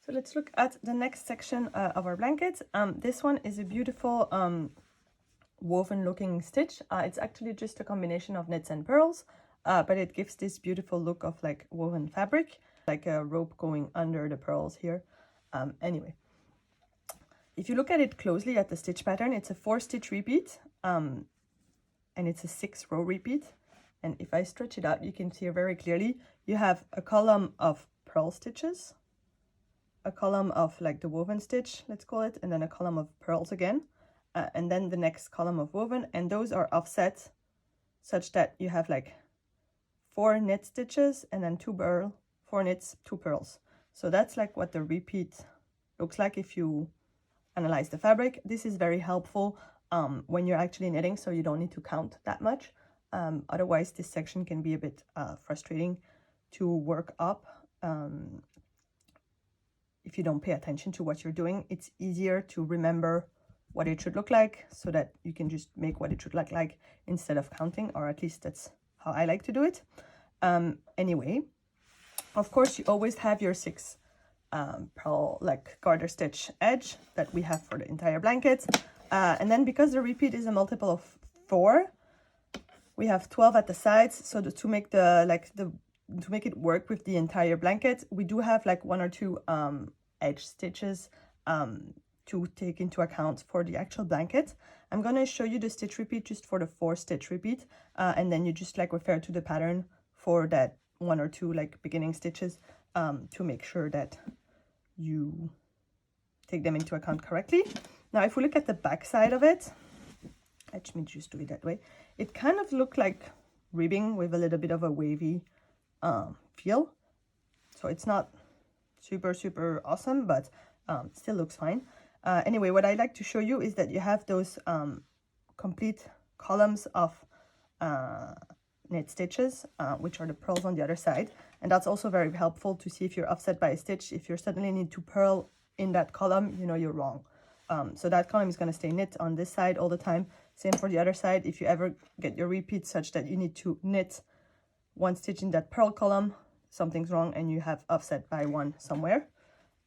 So let's look at the next section of our blanket. This one is a beautiful woven looking stitch. It's actually just a combination of knits and pearls, but it gives this beautiful look of like woven fabric, like a rope going under the pearls here. Anyway, if you look at it closely at the stitch pattern, it's a 4-stitch repeat, and it's a 6-row repeat. And if I stretch it out, you can see very clearly you have a column of pearl stitches, a column of like the woven stitch, let's call it, and then a column of pearls again, and then the next column of woven, and those are offset such that you have like 4 knit stitches and then 2 pearl, 4 knits, 2 pearls. So that's like what the repeat looks like if you analyze the fabric. This is very helpful when you're actually knitting, so you don't need to count that much. Otherwise this section can be a bit frustrating to work up. If you don't pay attention to what you're doing, it's easier to remember what it should look like so that you can just make what it should look like instead of counting, or at least that's how I like to do it. Anyway, of course, you always have your 6 pearl like garter stitch edge that we have for the entire blanket. And then because the repeat is a multiple of 4, we have 12 at the sides. So to make to make it work with the entire blanket, we do have like 1 or 2 edge stitches to take into account for the actual blanket. I'm going to show you the stitch repeat just for the 4-stitch repeat, and then you just like refer to the pattern for that 1 or 2 like beginning stitches to make sure that you take them into account correctly. Now if we look at the back side of it, let me just do it that way, it kind of looked like ribbing with a little bit of a wavy feel. So it's not super awesome, but still looks fine. Anyway, what I like to show you is that you have those complete columns of knit stitches, which are the pearls on the other side, and that's also very helpful to see if you're offset by a stitch. If you suddenly need to purl in that column, you know you're wrong. So that column is going to stay knit on this side all the time. Same for the other side. If you ever get your repeat such that you need to knit 1 stitch in that purl column, something's wrong and you have offset by 1 somewhere.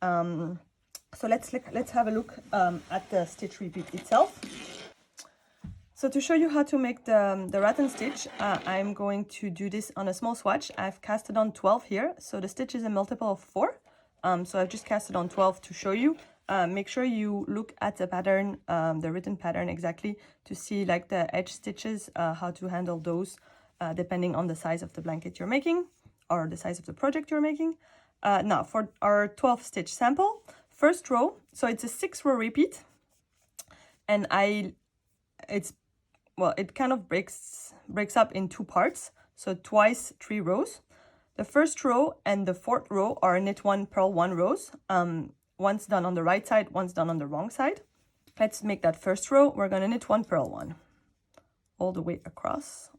So let's have a look at the stitch repeat itself. So to show you how to make the rattan stitch, I'm going to do this on a small swatch. I've casted on 12 here, so the stitch is a multiple of 4. So I've just casted on 12 to show you. Make sure you look at the pattern, the written pattern exactly, to see like the edge stitches, how to handle those depending on the size of the blanket you're making or the size of the project you're making. Now for our 12 stitch sample, first row, so it's a 6-row repeat, and it kind of breaks up in 2 parts, so twice 3 rows. The first row and the 4th row are knit 1, purl 1 rows. One's done on the right side, one's done on the wrong side. Let's make that first row. We're going to knit 1, purl 1 all the way across.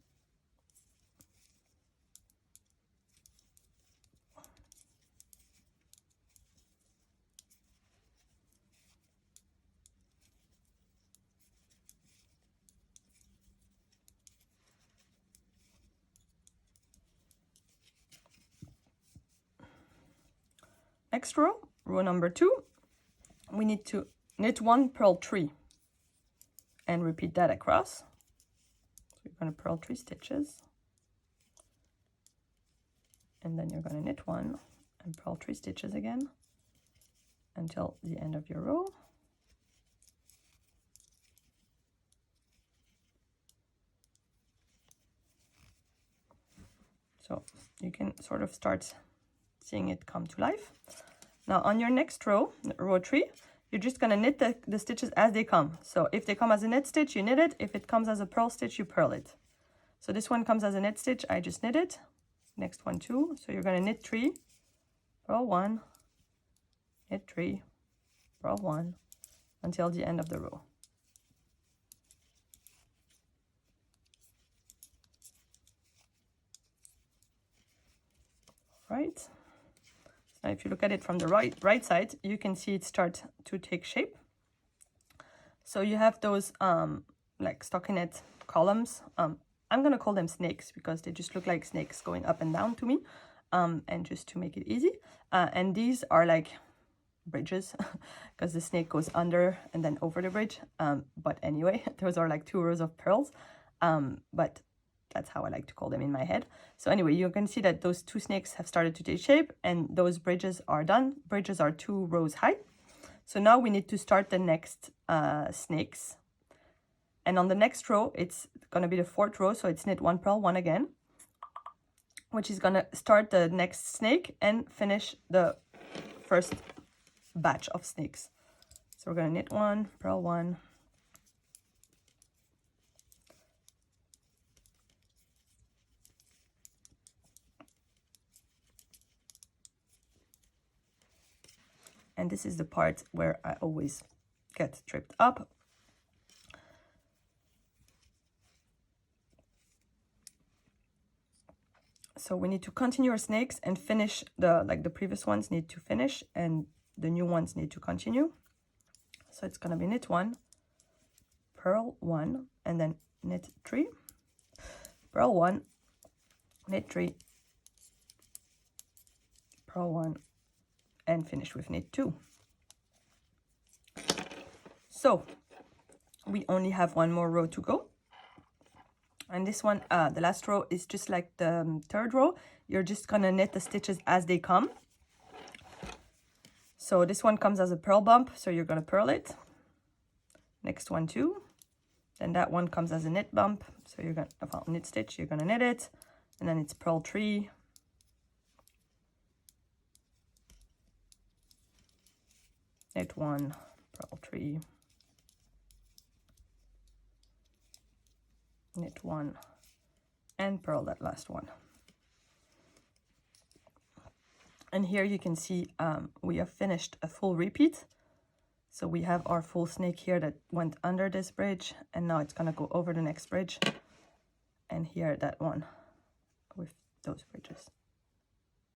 Next row, row number 2, we need to knit 1, purl 3 and repeat that across. So you're going to purl 3 stitches, and then you're going to knit 1 and purl 3 stitches again until the end of your row. So you can sort of start seeing it come to life. Now on your next row, row 3, you're just going to knit the stitches as they come. So if they come as a knit stitch, you knit it. If it comes as a purl stitch, you purl it. So this one comes as a knit stitch, I just knit it. Next one too. So you're going to knit 3, purl 1, knit 3, purl 1 until the end of the row. Right. Now if you look at it from the right side, you can see it start to take shape. So you have those like stockinette columns. I'm gonna call them snakes because they just look like snakes going up and down to me, and just to make it easy. And these are like bridges because the snake goes under and then over the bridge. But anyway, those are like 2 rows of pearls. But that's how I like to call them in my head. So anyway, you can see that those 2 snakes have started to take shape and those bridges are done. Bridges are 2 rows high. So now we need to start the next snakes. And on the next row, it's going to be the 4th row. So it's knit 1 purl 1 again, which is going to start the next snake and finish the first batch of snakes. So we're going to knit 1 purl 1. And this is the part where I always get tripped up. So we need to continue our snakes and finish the previous ones need to finish and the new ones need to continue. So it's going to be knit 1, purl 1, and then knit 3, purl 1, knit 3, purl 1, and finish with knit 2. So we only have 1 more row to go. And this one, the last row is just like the 3rd row. You're just gonna knit the stitches as they come. So this one comes as a purl bump, so you're gonna purl it. Next one too. Then that one comes as a knit bump, so you're gonna knit stitch, you're gonna knit it, and then it's purl 3. Knit 1, purl 3. Knit 1 and purl that last one. And here you can see we have finished a full repeat. So we have our full snake here that went under this bridge, and now it's gonna go over the next bridge, and here that one with those bridges.